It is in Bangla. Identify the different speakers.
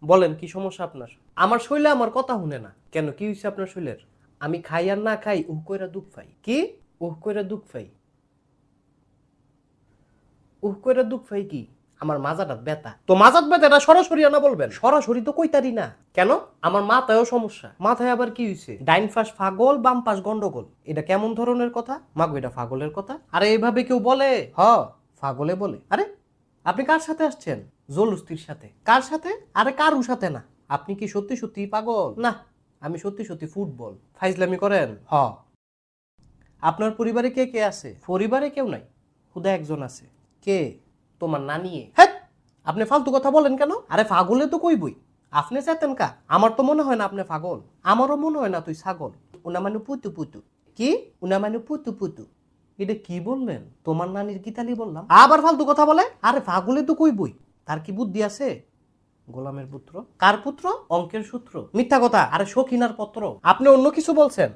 Speaker 1: বলেন কি সমস্যা আপনার? আমার শৈলে আমার কথা শুনে না কেন? কি হয়েছে আপনার শৈলের? আমি খাই আর না খাই উহ কইরা দুঃখ পাই। কি উহ কইরা দুঃখ পাই? উহ কইরা দুঃখ পাই কি? আমার মাজাটা ব্যথা। তো মাজাত ব্যথা এটা সরাসরি না বলবেন? সরাসরি তো কইতারি না। কেন? আমার মাথায়ও সমস্যা। মাথায় আবার কি হইছে? ডাইন পাশ পাগল, বাম পাশ গন্ডগোল। এটা কেমন ধরনের কথা? মাগো এটা পাগলের কথা? আরে এইভাবে কেউ বলে? হ, পাগলে বলে। আরে আপনি কার সাথে আসছেন? জলুস্তির সাথে। কার সাথে? আরে কারুর সাথে না। আপনি কি সত্যি সত্যি পাগল? না, আমি সত্যি সত্যি ফুটবল। ফাইজলামি করেন? হ। আপনার পরিবারে কে কে আছে? পরিবারে কেউ নাই, খুদা একজন আছে। কে? তোমার নানি। হ্যাঁ, আপনি ফালতু কথা বলেন কেন? আরে পাগলে তো কইবই। আপনি চেতেন কা? আমার তো মনে হয় না আপনি পাগল। আমারও মনে হয় না তুই ছাগল। উনা মানে পুতু পুতু। কি? উনা মানে পুতু পুতু। এটা কি বললেন? তোমার নানির গীতালি বললাম। আবার ফালতু কথা বলে? আরে পাগলে তো কইবই। তার কি বুদ্ধি আছে? গোলামের পুত্র। কার পুত্র? অঙ্কের সূত্র। মিথ্যা কথা। আরে সখিনার পত্র। আপনি অন্য কিছু বলছেন।